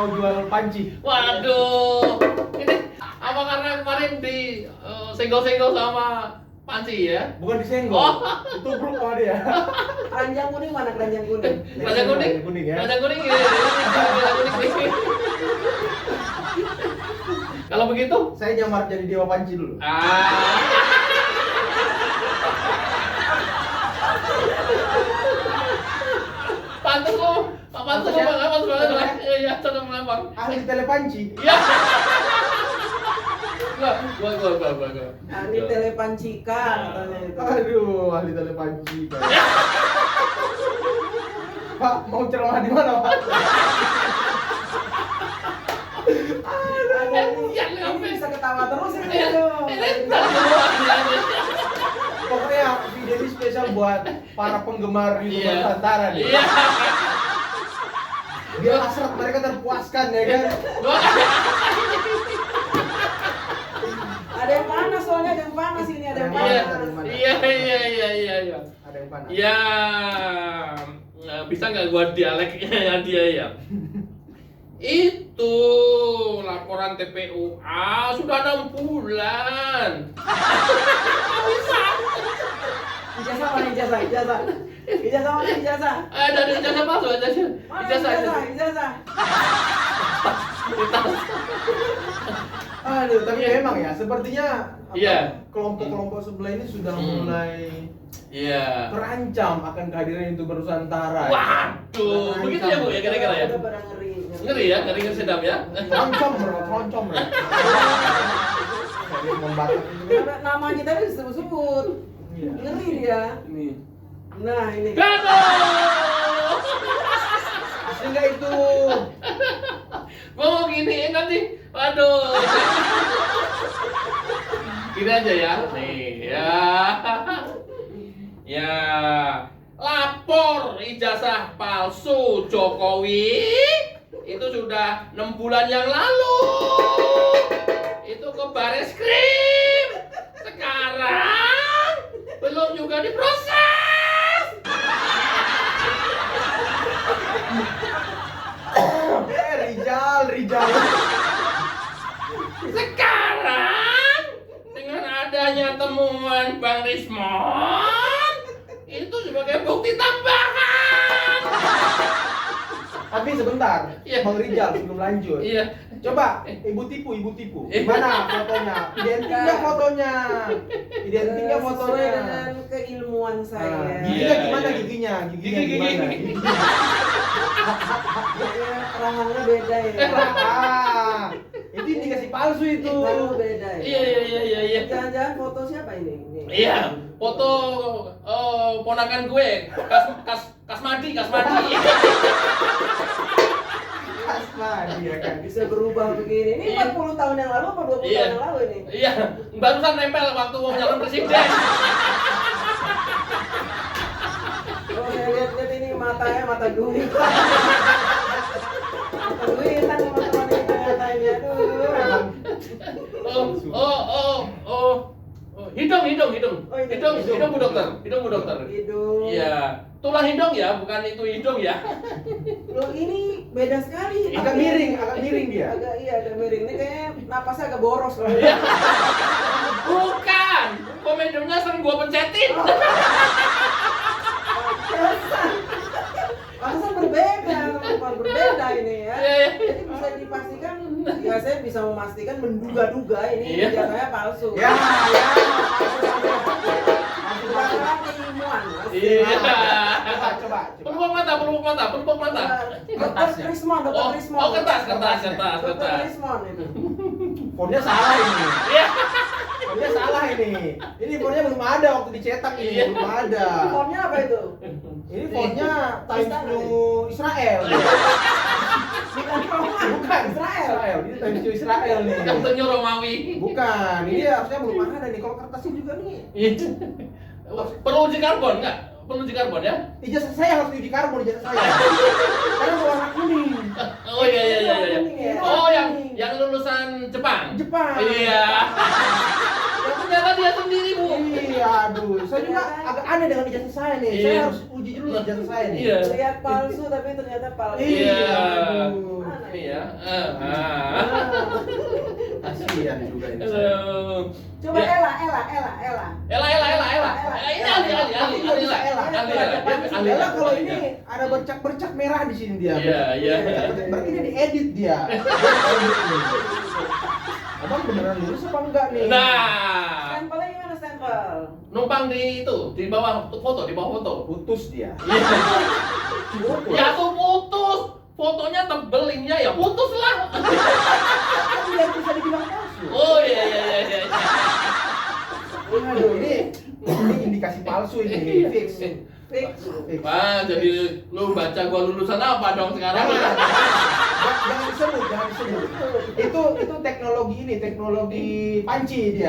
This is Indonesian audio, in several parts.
mau jual panci. Waduh, ini apa karena kemarin di senggol-senggol sama Panci ya? Bukan disenggol. Itu bro sama dia. Keranjang kuning mana keranjang kuning? Keranjang kuning? Kuning ya. Keranjang kuning ya. Keranjang kuning. Kalau begitu? Saya nyamar jadi dewa panci dulu. Pantes lo, pantes lo bang, pantes banget lah. Iya, seneng banget bang. Ahli telepanci. Iya. Gua. Ahli telepancika katanya itu. Aduh, ahli telepanci. Pak, mau ceramah di mana, Pak? Ini bisa ketawa terus ini aduh. Pokoknya video ini spesial buat para penggemar YouTube Iya. Nusantara nih. Iya. Biar hasrat mereka terpuaskan ya kan. Ada yang panas soalnya, ada yang panas ini, ada yang Iya. panas. Iya. Ada yang panas. Ya, bisa nggak gua dialeknya dia ya? Itu laporan TPUA sudah 6 bulan. Ijazah mana ijazah? Ijazah mana ijazah? Dari ijazah palsu aja sih. Mana Ijazah. ijazah? Aduh, tapi Iya. memang ya, sepertinya Iya. kelompok-kelompok sebelah ini sudah mulai Iya. terancam akan kehadiran YouTuber Nusantara. Waduh, begitu ya Bu ya kira-kira ya. Udah pada ngeri. Ngeri ya, ngeri sedap ya. Terancam bro. Jadi membatas ini. Karena namanya tadi disebut-sebut. Iya. Ngeri dia. Ini. Nah, ini. Aduh. Asli nggak itu? Gua mau giniin nanti. Waduh. Gini aja ya. Nih, ya. Ya. Lapor ijazah palsu Jokowi itu sudah 6 bulan yang lalu. Itu ke Bareskrim. Sekarang belum juga diproses. Rijal. Sekarang dengan adanya temuan Bang Rismon itu sebagai bukti tambahan. Tapi sebentar, Iya. Bang Rijal sebelum lanjut. Iya. Coba, ibu tipu. Gimana fotonya? Identik nggak fotonya? Identik nggak Sesuai fotonya? dengan keilmuan saya. Giginya Iya, gimana iya. giginya? Giginya Gigi. gimana? Ya, rahangnya beda ya. Itu indikasi palsu itu. Rahangnya beda ya. Iya. Jangan-jangan foto siapa ini? Iya, foto ponakan gue, Kasmadi. Kasmadi ya kan. Bisa berubah begini. Ini Iya. 40 tahun yang lalu apa 20 Iya. tahun yang lalu ini? Iya, barusan nempel waktu mau nyalon presiden. Oh, saya lihat ini matanya mata duit. Mata duit kan teman-teman kita katanya. Aduh. Oh. Hidung Oh, hidung. Bu dokter. Hidung. Iya. Tulang hidung ya, bukan itu hidung ya. Loh ini beda sekali. Agak miring dia. Agak miring. Ini kayaknya napasnya agak boros loh. Iya. Bukan. Komedinya sering gua pencetin. Pantesan berbeda, teman-teman. Berbeda ini ya. Iya. Jadi bisa dipastikan, ya saya bisa memastikan menduga-duga ini Iya. ijazahnya palsu. Ya. Berdasarkan keilmuan. Mas. Iya. Coba. Pelupuk mata. Dokter Krismon. Oh, kertas. Dokter Krismon itu. Fontnya salah ini. Iya. Fontnya salah ini. Ini fontnya belum ada waktu dicetak ini, Iya. belum ada. Fontnya apa itu? Ini fontnya Times Istana, New Israel. Bukan Roma. Bukan Israel. Ini Times New Israel nih. Kartunya Romawi. Bukan. Ini harusnya belum ada nih. Kalau kertasnya juga nih. Iya. Perlu uji karbon nggak? Perlu uji karbon ya? Ijazah saya harus diuji karbon ijazah saya. Karena warna kuning. Oh iya. Oh yang lulusan Jepang. Jepang. Iya. Yang ternyata dia sendiri Bu. Iya. Iya, aduh. Saya juga agak aneh dengan ijazah saya nih. Iya. Saya harus uji dulu ijazah saya nih. Iya. Lihat palsu tapi ternyata palsu. Iya. Aduh. Iya. Kasihan juga ini saya. Aduh. Coba Ya. Ella. Ela. Ini ahli. Ella kalau ini ada bercak-bercak merah di sini dia. Iya. Berarti dia diedit dia. Abang beneran lulus apa enggak nih? Nah, Stempelnya gimana stempel? numpang di itu, di bawah foto. Putus dia. Ya tuh putus. Fotonya tebel ininya ya putus lah. Kan biar bisa dibilang palsu. Oh iya. Aduh, ini indikasi palsu ini. Fix. Fix. Wah, jadi lu baca gua lulusan apa dong sekarang? Jangan disebut. Itu teknologi panci dia.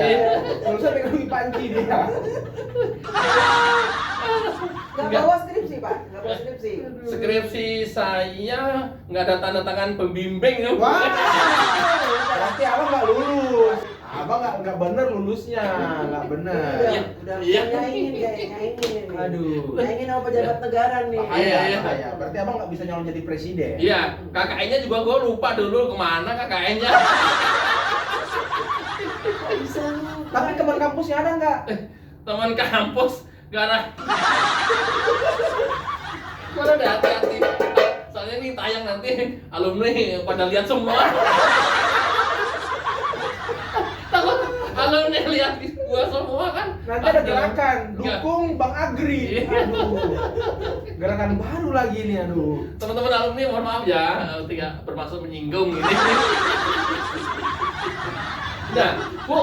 Lulusan teknologi panci dia. Gak bawa skripsi Pak, gak bawa skripsi. Skripsi saya nggak ada tanda tangan pembimbing. Wah, berarti abang nggak lulus. Abang nggak bener lulusnya, nggak bener. Udah Iya. nyaingin. Aduh. Nyaingin sama pejabat negara nih. Iya. Bahaya. Berarti abang nggak bisa nyalon jadi presiden. Iya, KKN-nya juga gua lupa dulu kemana KKN-nya. Tapi teman kampusnya ada nggak? Teman kampus nggak ada. Mana ada hati-hati. Soalnya ini tayang nanti alumni pada lihat semua. Takut alumni lihat gua semua kan. Nanti ada gerakan Nggak. dukung Bang Agri. Iya. Aduh. Gerakan baru lagi nih, aduh. Teman-teman alumni mohon maaf ya, tidak bermaksud menyinggung ini. Nah, Bu,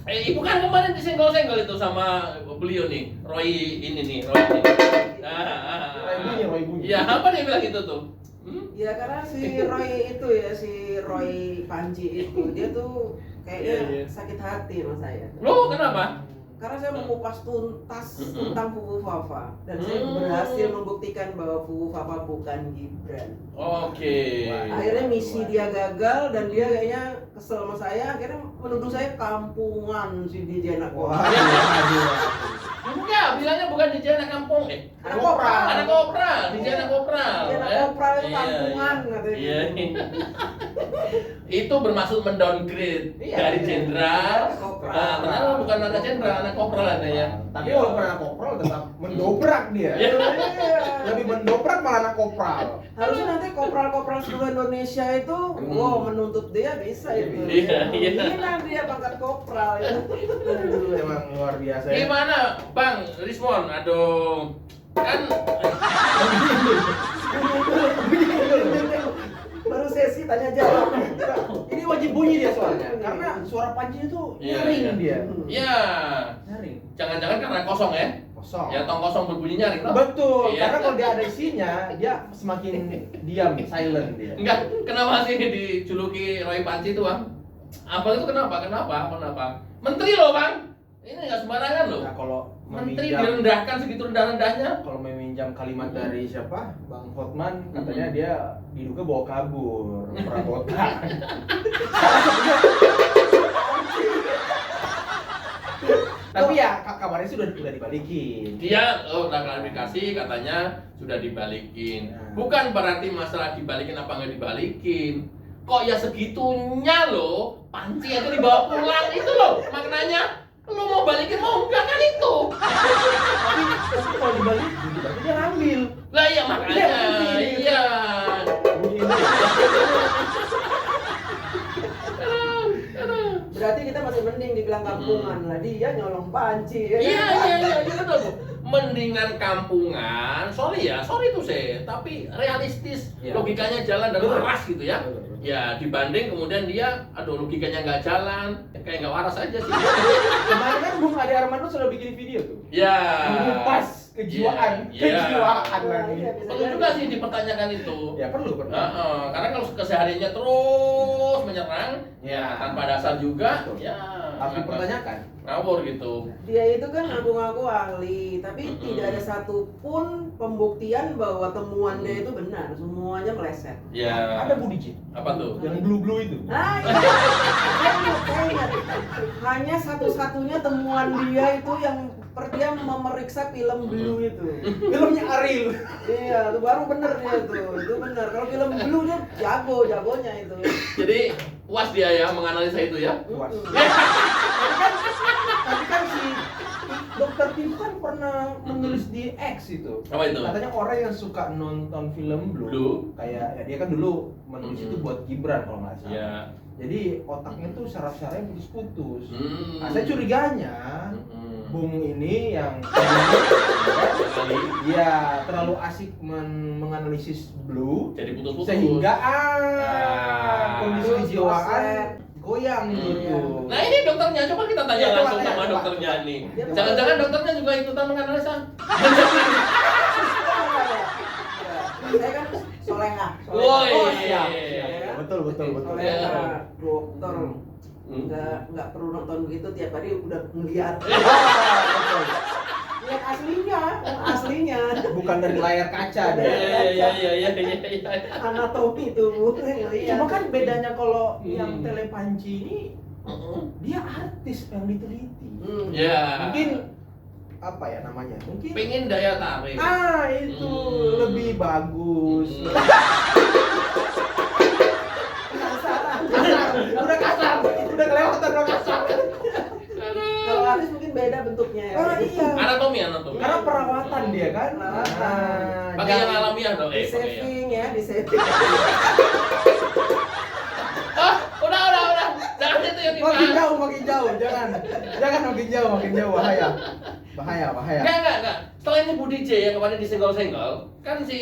Ibu kan kemarin disenggol-senggol itu sama beliau nih, Roy ini. Roy bunyi. Ya, apa dia bilang gitu tuh? Ya karena si Roy Panji itu dia tuh kayaknya Iya. sakit hati sama saya. Loh, kenapa? Karena saya mengupas tuntas tentang Fugu Fafa dan saya berhasil membuktikan bahwa Fugu Fafa bukan Gibran. Oke. Akhirnya misi dia gagal dan dia kayaknya kesel sama saya, akhirnya menuduh saya kampungan si DJ anak Wah, kopral. aduh. Enggak, bilangnya bukan di anak kampung. Anak kopral. Anak kopral, di anak kopral. DJ anak kopral itu kampungan katanya. Iya. Itu bermaksud mendowngrade Iya, dari iya. jenderal. Kopral. Nah, ternyata bukan anak jenderal, anak kopral adanya. Tapi walaupun anak kopral tetap mendobrak dia. Iya. Lebih mendobrak malah anak kopral. Harusnya nanti kopral-kopral seluruh Indonesia itu, wow, menuntut dia bisa itu. Iya. Gila dia pangkat kopral itu. Aduh, emang luar biasa ya. Gimana, Bang Rismon? Aduh, kan Baru sesi tanya jawab. Ini wajib bunyi dia soalnya. Karena suara pancinya tuh Iya, nyaring iya. dia. ya, Nyaring. jangan-jangan karena kosong ya? Kosong. Ya tong kosong berbunyi nyaring toh? Betul, Iya. karena kalau dia ada isinya, dia semakin diam, silent dia. Enggak, kenapa sih dijuluki Roy Panci itu, Bang? Abang itu kenapa? Menteri loh, Bang. Ini nggak sembarangan loh. Nah, kalau Menteri meminjam, direndahkan segitu rendah-rendahnya. kalau meminjam kalimat dari siapa? Bang Hotman, katanya dia diduga bawa kabur perabotan. Tapi ya kabarnya sih udah dibalikin. Dia udah klarifikasi katanya sudah dibalikin. Bukan berarti masalah dibalikin apa nggak dibalikin. Kok ya segitunya loh, Panci aja dibawa pulang itu loh maknanya. Lu mau balikin mau enggak kan itu? Tapi kalau dibalikin, berarti dia ngambil. Lah iya makanya, iya. Bunyi ini. Berarti kita masih mending dibilang kampungan lah, dia nyolong panci ya. Iya, gitu tuh. Mendingan kampungan, sorry tuh saya, tapi realistis, Iya. logikanya jalan dan Betul. waras gitu ya. Betul. Ya dibanding kemudian dia, aduh logikanya nggak jalan, kayak nggak waras aja sih. Kemarin kan Bung Ade Armando sudah bikin video tuh. Ya. Mengupas kejiwaan, Iya. kejiwaan Iya, lagi. iya, bisa Perlu juga sih dipertanyakan itu. Ya perlu. Karena kalau kesehariannya terus menyerang, Ya. tanpa dasar juga, Betul. ya Harus dipertanyakan. ngawur gitu. Dia itu kan ngaku-ngaku ahli, tapi Mm-mm. tidak ada satupun pembuktian bahwa temuan dia itu benar, semuanya meleset. Ya. Ada Budi Jin, Apa tuh? yang blue itu. Ah, iya. Saya ingat. Hanya satu-satunya temuan dia itu yang dia memeriksa film Blue itu. Filmnya Ariel. Iya, itu baru bener dia itu bener. Kalau film Blue dia jagonya itu. Jadi puas dia ya menganalisa itu ya. Puas. Tapi kan si Dokter Tim kan pernah menulis di X itu. Apa itu? Katanya orang yang suka nonton film Blue, kayak ya dia kan dulu menulis itu buat Gibran kalau nggak salah. Iya. Jadi otaknya tuh saraf-sarafnya putus-putus. Nah, saya curiganya Bung ini yang ya terlalu asik menganalisis Blue Jadi putus-putus. sehingga kondisi Putus, kejiwaan proses. goyang gitu. Nah ini dokternya, coba kita tanya Ya, coba langsung tanya, sama coba. dokternya nih. Dia Jangan-jangan dokternya juga ikutan menganalisa. Saya kan soleha. Woi. Oh, Iya. siap. Betul. Soleha, dokter. Nggak perlu nonton begitu tiap hari udah ngeliat. Lihat aslinya. Bukan dari layar kaca deh. Iya. Anatomi tubuh. Cuma kan bedanya kalau yang telepanci ini dia artis yang diteliti. Ya. Mungkin apa ya namanya? Mungkin Pengen daya tarik. itu lebih bagus. Kasar. Udah kelewatan udah kasar. Kalau artis mungkin beda bentuknya ya. Oh iya. Anatomi. Karena perawatan dia kan. Perawatan. Pakai yang alamiah dong. Di Pakai yang. saving ya, di saving. Oh, udah. Jangan itu yang Makin dibahas. jauh. Jangan makin jauh. Bahaya. Enggak. Selain ini Budi J yang kemarin disenggol-senggol, kan si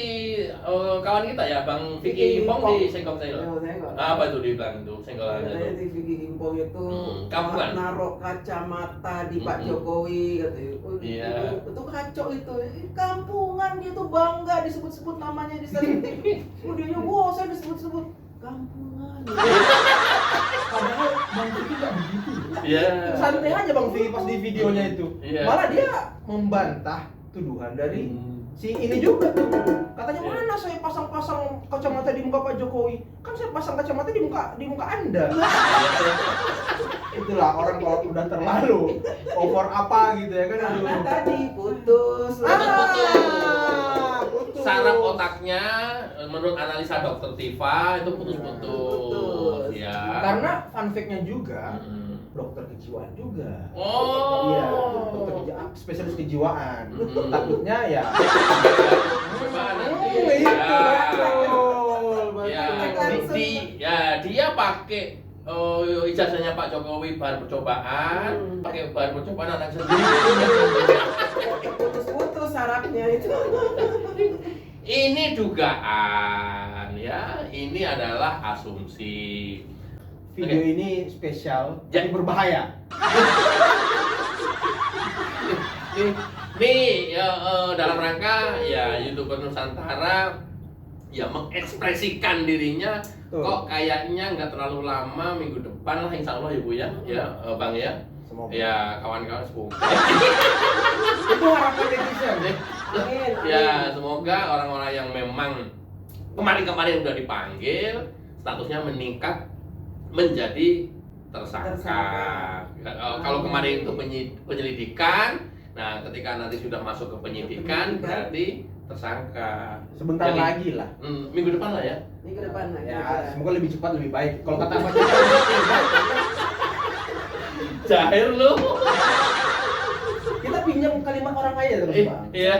kawan kita ya, Bang Vicky Himpong disenggol-senggol. Apa itu dibilang itu senggolannya Katanya itu? di Vicky Himpong itu Kampungan. naruh kacamata di Pak Jokowi katanya. Oh, Iya. Itu kacau itu. Kampungan dia tuh bangga disebut-sebut namanya di sana. Udah bosan disebut-sebut kampungan. Padahal Bang Vicky nggak begitu. Iya. Santai aja Bang Vicky pas di videonya itu. Iya. Malah dia membantah tuduhan dari si ini juga tuh. Katanya Iya. mana saya pasang-pasang kacamata di muka Pak Jokowi? Kan saya pasang kacamata di muka Anda. Itulah orang kalau udah terlalu over apa gitu ya kan. Karena Aduh. tadi putus. Putus. Saraf otaknya menurut analisa dokter Tifa itu putus-putus. Putus. Ya. Karena fun fact-nya juga Mm. dokter kejiwaan juga. Oh. Iya, dokter kejiwaan, spesialis kejiwaan. Takutnya ya. Coba nanti. Itu Ya. betul. Ya, dia pakai ijazahnya Pak Jokowi bahan percobaan, pakai bahan percobaan anak sendiri. Putus-putus sarafnya itu. Ini dugaan ya, ini adalah asumsi. Video ini spesial, Ya. tapi berbahaya. Nih ya, dalam rangka ya YouTuber Nusantara ya mengekspresikan dirinya. Tuh. Kok kayaknya nggak terlalu lama, minggu depan lah insya Allah ya Bu ya, Bang ya. Semoga. Ya kawan-kawan semoga. Itu harapan netizen. Amin. Ya semoga orang-orang yang memang kemarin-kemarin udah dipanggil statusnya meningkat menjadi tersangka. Kalau kemarin itu penyelidikan, nah ketika nanti sudah masuk ke penyidikan berarti tersangka. Sebentar Jadi, lagi lah. Minggu depan lah ya. Minggu depan lagi. Ya, semoga lebih cepat lebih baik. Kalau kata Pak Jahir lu. kita pinjam kalimat orang kaya terus, Pak. Iya.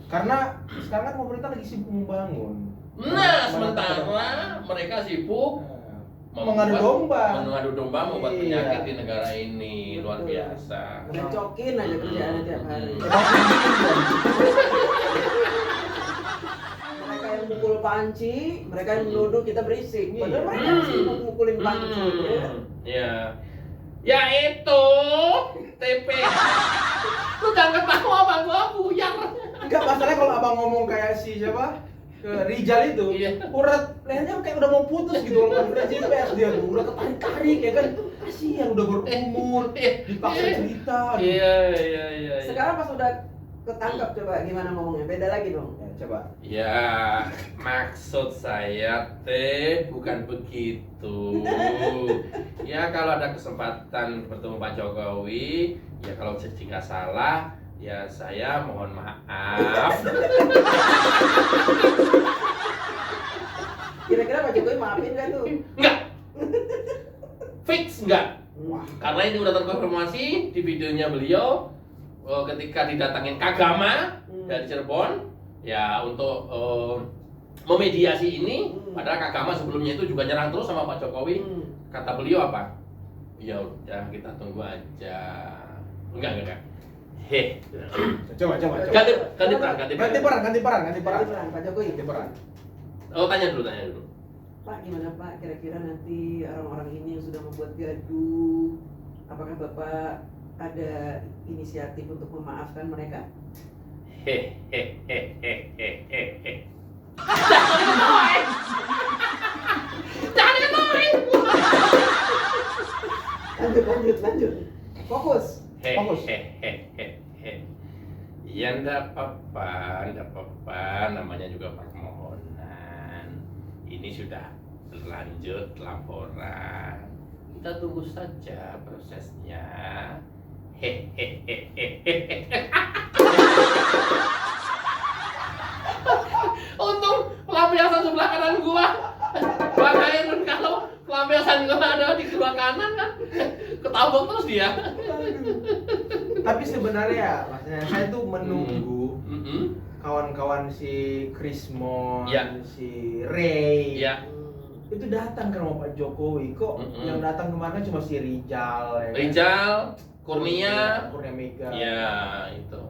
Karena sekarang kan pemerintah lagi sibuk membangun. Nah, sementara mereka sibuk Mengadu domba. membuat Iya. penyakit di negara ini luar biasa. Ngecokin aja kerjaannya tiap hari. Mereka yang mukul panci, mereka yang menuduh kita berisik. Padahal mereka sibuk mukulin panci. Ya. Ya. Ya itu TP. Lu jangan ketawa Bang, gua buyar. Enggak, masalahnya kalau abang ngomong kayak si siapa? Ke Rijal itu, Iya. urat lehernya kayak udah mau putus gitu loh, udah GPS dia tuh, udah ketarik-tarik ya kan, kasihan udah berumur, dipaksa cerita. Iya. Sekarang pas udah ketangkap coba gimana ngomongnya. Beda lagi dong. Ya, coba. Ya, maksud saya teh bukan begitu. Ya kalau ada kesempatan bertemu Pak Jokowi, ya kalau jika salah, ya saya mohon maaf. Kira-kira Pak Jokowi maafin kan tuh? Enggak. Fix enggak. Wah. Karena ini udah terkonfirmasi di videonya beliau ketika didatangin Kagama dari Cirebon ya untuk memediasi ini. Padahal Kagama sebelumnya itu juga nyerang terus sama Pak Jokowi. Kata beliau apa? Ya udah kita tunggu aja. Enggak. Heh. Coba. Ganti peran. Ganti peran. Pak Jokowi. Ganti peran. Oh, tanya dulu. Pak, gimana Pak? Kira-kira nanti orang-orang ini yang sudah membuat gaduh, apakah Bapak ada inisiatif untuk memaafkan mereka? Jangan diketawain. Lanjut. Fokus. Ya enggak apa-apa, namanya juga permohonan. Ini sudah berlanjut laporan. Kita tunggu saja prosesnya. Untung pelampiasan sebelah kanan gua. Bang Hairun kalau pelampiasan gua ada di sebelah kanan kan ketabok terus dia. Tapi sebenarnya maksudnya saya tuh menunggu Mm-mm. kawan-kawan si Krismon, Ya. si Ray, Ya, itu datang ke rumah Pak Jokowi. Kok Mm-mm. yang datang kemarin cuma si Rijal, ya kan? Rijal, Kurnia, Kurnia Mega. ya itu.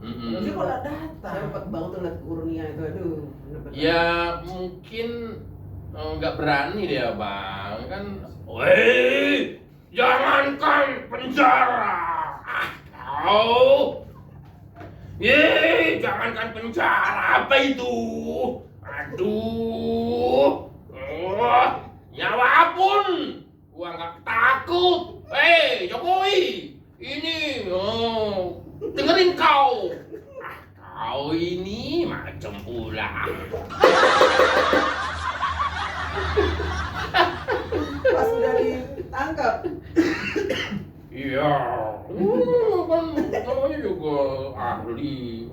Tapi kok nggak Saya datang? sempat banget tuh liat Kurnia itu, aduh. bener-bener. Ya mungkin nggak berani dia bang kan. Woi, jangankan penjara, kau. Jangankan penjara apa itu? Aduh, nyawa pun gua nggak takut. Jokowi, ini dengerin kau. Kau ini macam ular. Pas udah ditangkap. Iya, kan namanya juga ahli.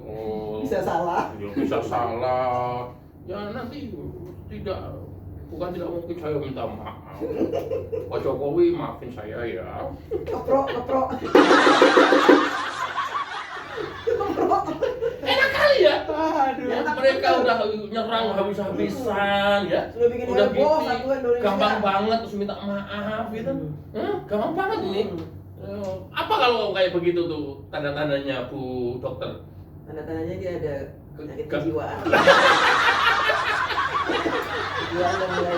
Bisa salah. Ya, bisa salah. Ya nanti bukan tidak mungkin saya minta maaf. Pak Jokowi maafin saya ya. Keprok. Enak kali ya. Aduh. Ya, mereka udah nyerang habis-habisan ya. Sudah bikin Udah heboh gitu, satu Indonesia. gampang banget terus minta maaf gitu. Gampang banget ini. Apa kalau kayak begitu tuh tanda-tandanya Bu Dokter? Tanda-tandanya dia ada penyakit Ke- kejiwaan. Kejiwaan yang mulai.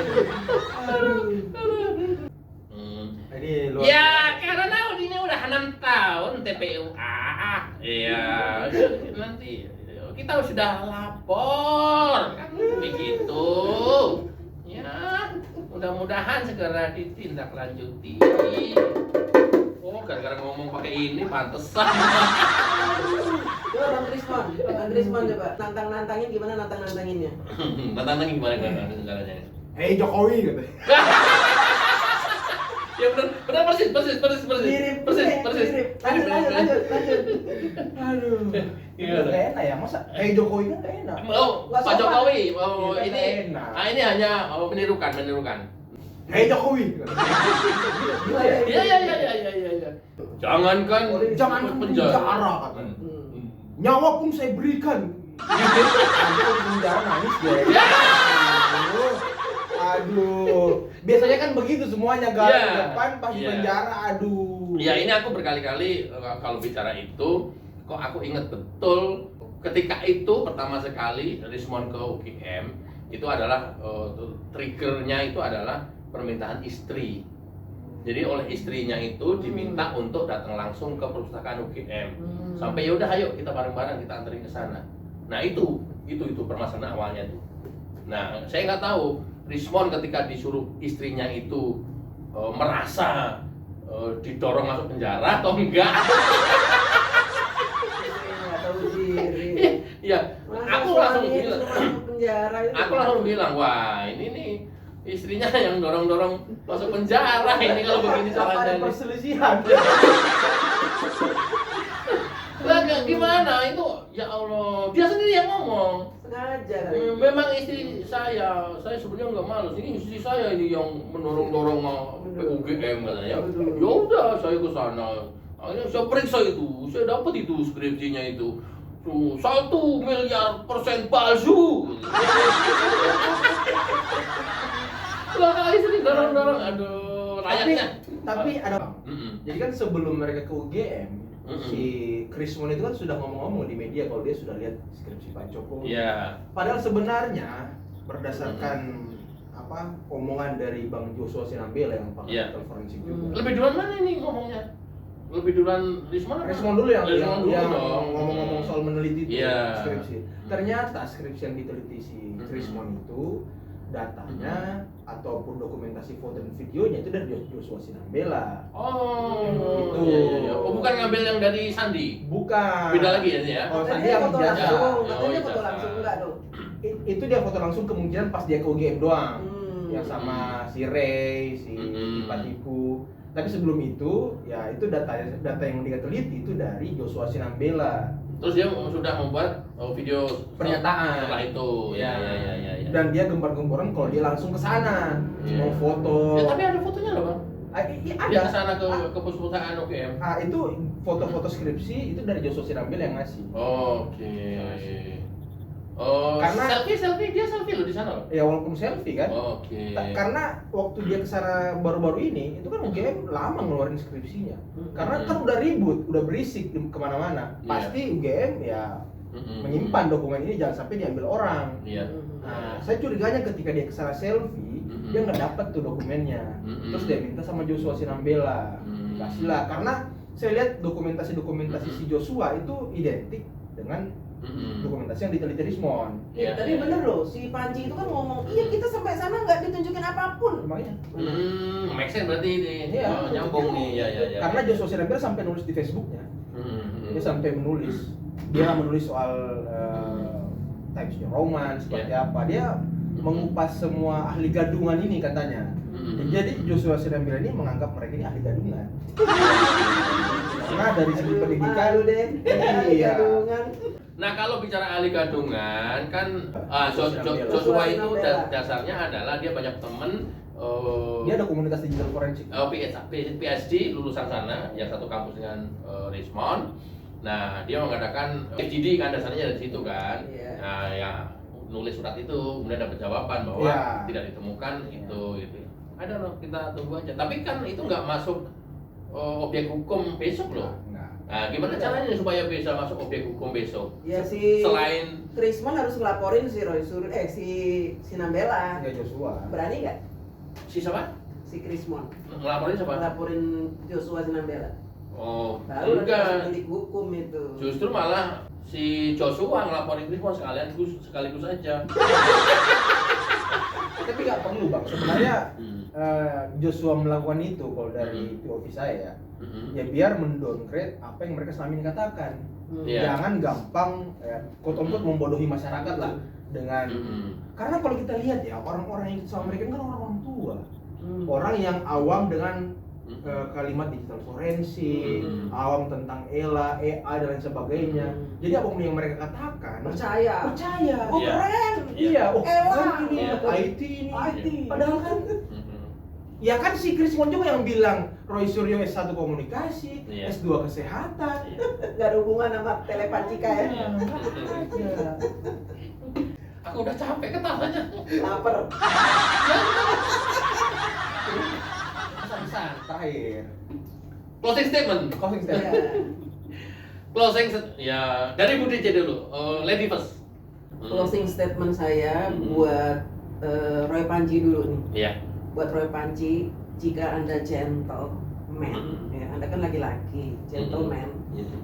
Ini luar Ya karena ini udah 6 tahun TPUA. Iya, nanti kita sudah lapor kan begitu. Ya, mudah-mudahan segera ditindaklanjuti. Oh, gara-gara ngomong pakai ini pantesan. Coba Bang Trisman coba nantangin gimana nantang-nantanginnya. Tantang-tantang gimana caranya? Hei Jokowi gitu. Ya benar persis. Mirip. Lanjut. Aduh. Gimana? Nggak enak ya, masa Hei Jokowi kan nggak enak. Oh, Nggak Pak sopan. Jokowi, Iya, ini enak. ini hanya menirukan. Hei Jokowi. Iya. Jangankan Jangan penjara kata. Nyawa pun saya berikan. Aduh, penjara nangis dia. Ya. Aduh. Biasanya kan begitu semuanya Iya. garis depan pas di Iya. penjara. Aduh. Ya ini aku berkali-kali kalau bicara itu, kok aku ingat betul ketika itu pertama sekali Rismon ke UGM itu adalah triggernya itu adalah permintaan istri. Jadi oleh istrinya itu diminta untuk datang langsung ke perpustakaan UGM. Sampai ya udah ayo kita bareng-bareng kita anterin ke sana. Nah itu permasalahan awalnya tuh. Nah saya nggak tahu Rismon ketika disuruh istrinya itu merasa didorong masuk penjara atau enggak. Nggak tahu sih. Iya, Masa aku langsung suami bilang, disuruh masuk penjara itu. aku langsung bilang, wah ini nih istrinya yang dorong-dorong masuk penjara ini kalau begini Apa ada caranya. perselisihan? Lah gimana itu? Ya Allah, dia sendiri yang ngomong. Sengaja kali. Memang istri saya sebenarnya nggak malas. Ini istri saya ini yang mendorong-dorong PUGM katanya. Ya udah, saya ke sana. Akhirnya saya periksa itu, saya dapat itu skripsinya itu. 1 miliar % palsu. Lah istri dorong-dorong, aduh, layaknya. Tapi ada. Mm-mm. Jadi kan sebelum mereka ke UGM, Mm-mm. si Krismon itu kan sudah ngomong-ngomong di media kalau dia sudah lihat skripsi Pak Jokowi. Iya. Padahal sebenarnya berdasarkan apa omongan dari Bang Joshua Sinambela yang Iya. pakar forensik juga. Lebih duluan mana ini ngomongnya? Lebih duluan Rismon apa? Krismon dulu yang Rismon dulu yang dong. ngomong-ngomong soal meneliti itu Iya. skripsi. Ternyata skripsi yang diteliti si Krismon itu datanya ataupun dokumentasi foto dan videonya itu dari Joshua Sinambela. Oh, Gitu. iya. Oh, bukan ngambil yang dari Sandi. Bukan. Beda lagi ya ini ya. Oh, Katanya tadi yang foto ijazah. langsung, Oh, katanya foto ijazah. langsung enggak dong. Itu dia foto langsung kemungkinan pas dia ke UGM doang. Yang Hmm. sama si Ray, si Patiku. Tapi sebelum itu, ya itu data yang dia teliti itu dari Joshua Sinambela. Terus dia sudah membuat video Pernyataan. setelah itu. Ya. Dan dia gembar-gemboran kalau dia langsung ke sana, Iya. mau foto. Ya, tapi ada fotonya loh, Bang. Iya Dia ke ada. sana ke perpustakaan UGM. Itu foto-foto skripsi itu dari Joshua Sinambela yang ngasih. Oke. Oh, Karena- selfie dia selfie loh di sana loh. Ya walaupun selfie kan. Oke. Karena waktu dia ke sana baru-baru ini, itu kan UGM lama ngeluarin skripsinya. Karena kan udah ribut, udah berisik kemana-mana. Iya. Pasti UGM ya menyimpan dokumen ini jangan sampai diambil orang. Iya. Nah, saya curiganya ketika dia kesana selfie, dia nggak dapat tuh dokumennya. Terus dia minta sama Joshua Sinambela, dikasih lah. Karena saya lihat dokumentasi si Joshua itu identik dengan dokumentasi yang diteliti Rismon. Iya, Iya, tadi iya. bener loh, si Panji itu kan ngomong, iya kita sampai sana nggak ditunjukin apapun. Emangnya? Make sense berarti ini. Iya. Oh, nyambung nih. Ya. Karena Joshua Sinambela sampai nulis di Facebooknya, dia sampai menulis, dia menulis soal Times New Roman seperti apa. Dia mengupas semua ahli gadungan ini katanya. Jadi Joshua Sinambela ini menganggap mereka ini ahli gadungan. Karena dari segi pendidikan, Malu deh, iya. gadungan. Nah, kalau bicara ahli gadungan kan Joshua Joshua itu Sinambela. dasarnya adalah dia banyak temen dia ada komunitas digital forensik. PhD lulusan sana yang satu kampus dengan Rismon. Nah, dia mengadakan PhD kan dasarnya dari situ kan. Iya. Nah, ya nulis surat itu kemudian dapat jawaban bahwa Iya. tidak ditemukan itu. Ada loh, kita tunggu aja. Tapi kan itu nggak masuk objek hukum besok loh. Nah, Nah, gimana caranya supaya bisa masuk objek hukum besok? Ya si Selain Krismon harus ngelaporin si Roy Suryo, si Sinambela. ya Joshua. Berani nggak si siapa? si Krismon Ngelaporin siapa? ngelaporin Joshua Sinambela? Oh, Baru nanti enggak. delik hukum itu. Justru malah si Joshua ngelaporin Rismon sekaligus aja. Tapi nggak perlu bang. Sebenarnya Joshua melakukan itu kalau dari POV saya, ya biar mendowngrade apa yang mereka selama ini katakan. Iya. Jangan gampang quote unquote membodohi masyarakat lah dengan karena kalau kita lihat ya orang-orang yang ikut sama mereka kan orang tua, orang yang awam dengan kalimat digital forensik, awam tentang ELA, AI dan lain sebagainya. Jadi apapun yang mereka katakan Percaya. Oh Iya. keren. Iya, oh ELA. keren ini, Iya. IT ini. IT. Padahal kan ya kan si Krismon juga yang bilang Roy Suryo S1 komunikasi, Iya. S2 kesehatan. Gak ada hubungan sama telepancika ya. Iya. Aku udah capek ketawanya. Laper. Pesan terakhir. Closing statement. Closing Ya. statement. Ya dari Bu DJ dulu. Lady first. Closing statement saya buat Roy Panji dulu nih. Iya. Buat Roy Panji, jika Anda gentleman, ya Anda kan laki-laki, gentleman,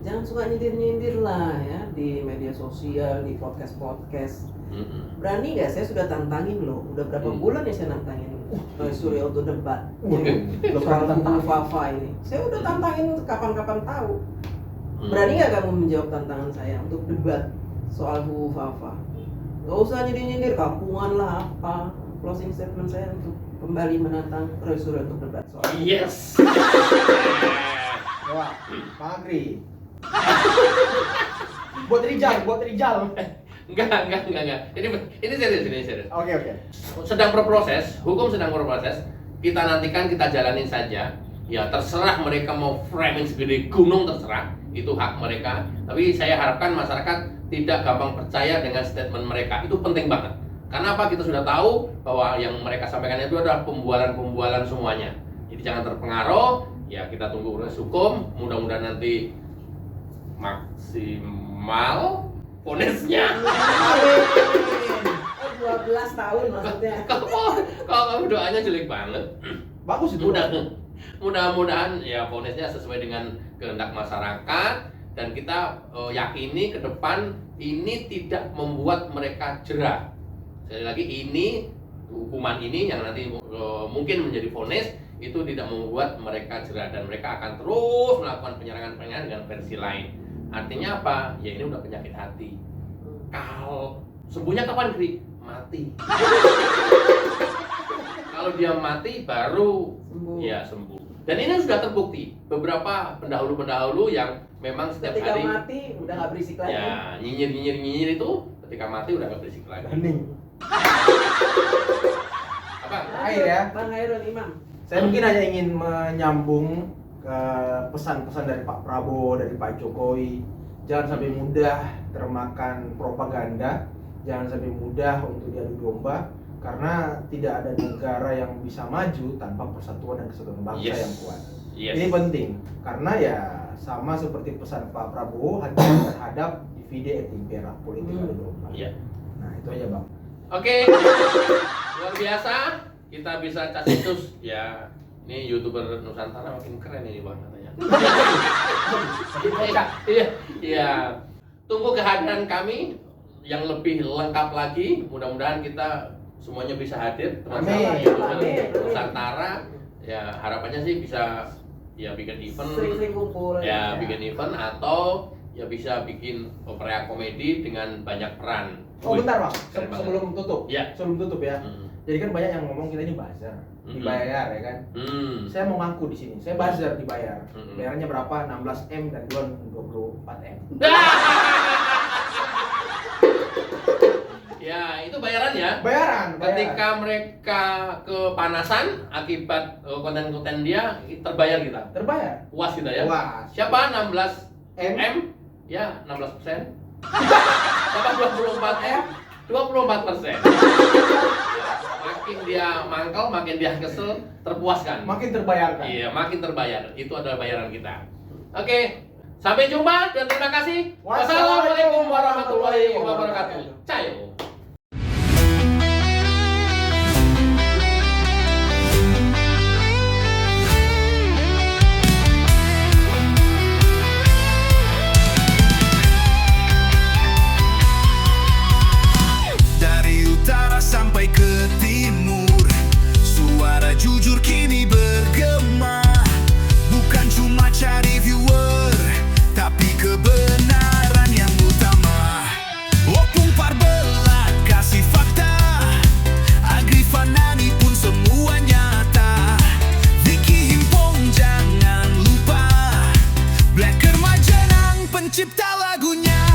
jangan suka nyindir-nyindir lah ya di media sosial, di podcast-podcast. Berani nggak? Saya sudah tantangin loh, udah berapa bulan ya saya nantangin Roy Suryo untuk debat Lo soal kan buku Fafa ini. Saya udah tantangin kapan-kapan tahu. Berani nggak kamu menjawab tantangan saya untuk debat soal Fafa. Gak usah nyindir-nyindir, kampungan lah apa. Closing statement saya untuk kembali menantang Roy Suryo untuk debat soal. Yes. Wah, Pak Agri. buat Rijal. Enggak. Ini serius. Oke. Sedang berproses, hukum sedang berproses. Kita nantikan, kita jalanin saja. Ya terserah mereka mau framing segede gunung, terserah, itu hak mereka. Tapi saya harapkan masyarakat tidak gampang percaya dengan statement mereka. Itu penting banget. Karena apa? Kita sudah tahu bahwa yang mereka sampaikan itu adalah pembualan semuanya. Jadi jangan terpengaruh. Ya kita tunggu proses hukum. Mudah-mudahan nanti maksimal vonisnya. 12 tahun maksudnya. Kalau kamu doanya jelek banget. Bagus itu. Mudah-mudahan ya vonisnya sesuai dengan kehendak masyarakat, dan kita yakini ke depan ini tidak membuat mereka jerah. Sekali lagi, ini hukuman ini yang nanti mungkin menjadi vonis itu tidak membuat mereka jerah, dan mereka akan terus melakukan penyerangan dengan versi lain. Artinya apa? Ya ini udah penyakit hati. Kalau sembuhnya kapan, Kri? Mati. Kalau dia mati baru sembuh. Dan ini sudah terbukti. Beberapa pendahulu yang memang setiap ketika hari mati udah nggak berisik lagi. Ya, nyinyir itu ketika mati udah nggak berisik lagi. Hening. Apa? Akhir ya. Bang Hairul Imam. Saya mungkin hanya ingin menyambung ke pesan-pesan dari Pak Prabowo, dari Pak Jokowi. Jangan sampai mudah termakan propaganda, jangan sampai mudah untuk diadu domba, karena tidak ada negara yang bisa maju tanpa persatuan dan kesatuan bangsa yang kuat. Ini penting, karena ya sama seperti pesan Pak Prabowo, hati terhadap divide et impera, politik adu domba. Nah itu aja Bang. Oke, luar biasa. Kita bisa cacitus ya. Ini YouTuber Nusantara makin keren ini Bang katanya. Iya. Tunggu kehadiran kami yang lebih lengkap lagi. Mudah-mudahan kita semuanya bisa hadir, teman-teman YouTuber Nusantara. Ya harapannya sih bisa ya bikin event, sering-sering kumpul. Ya bikin event atau ya bisa bikin opera komedi dengan banyak peran. Oh bentar Bang, sebelum tutup. Ya. Sebelum tutup ya. Jadi kan banyak yang ngomong kita ini buzzer, dibayar ya kan. Saya mau ngaku di sini, saya buzzer dibayar. Bayarnya berapa? 16M dan 24M. Ya, itu bayaran ya. Bayaran. Ketika mereka kepanasan akibat konten-konten dia, terbayar kita. Terbayar. Puas kita ya. Puas. Siapa 16M? Ya, 16%. Siapa 24M? 24%. Makin dia mangkal, makin dia kesel, terpuaskan. Makin terbayarkan. Iya, makin terbayar. Itu adalah bayaran kita. Oke, sampai jumpa dan terima kasih. Wassalamualaikum warahmatullahi wabarakatuh. Cayo. Sampai ke timur, suara jujur kini bergema. Bukan cuma cari viewer, tapi kebenaran yang utama. Opung Parbelat kasih fakta, Agri Fanani pun semua nyata. Vicky Himpong jangan lupa, Blacker Majenang pencipta lagunya.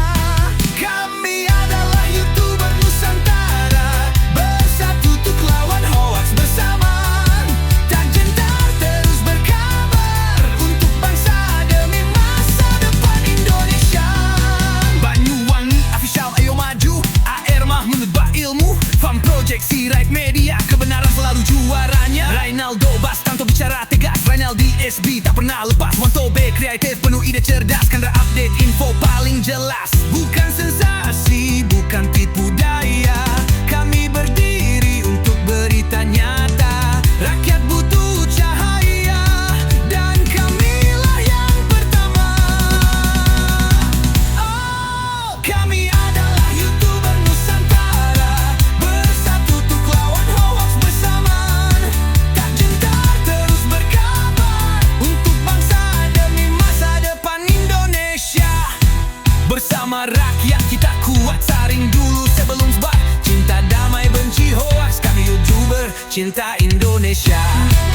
Kami adalah YouTuber Nusantara, bersatu untuk lawan hoax bersamaan. Tak gentar terus berkabar untuk bangsa demi masa depan Indonesia. Banyuwangi official ayo maju, AR Mahmud Ilmu, Farm Project Sirait Media, kebenaran selalu juaranya. Rainaldo Bastanto bicara tegas, Rainaldi SB tak pernah lepas. Wanto B kreatif penuh ide cerdas, Kandra update info paling jelas. Bukan sensasi, bukan tipu daya, kami berdiri untuk berita nyata. Rakyat butuh cahaya, dan kamilah yang pertama. Oh, kami adalah YouTuber Nusantara, bersatu untuk lawan hoax bersamaan. Tak gentar terus berkabar untuk bangsa demi masa depan Indonesia. Bersama Indonesia.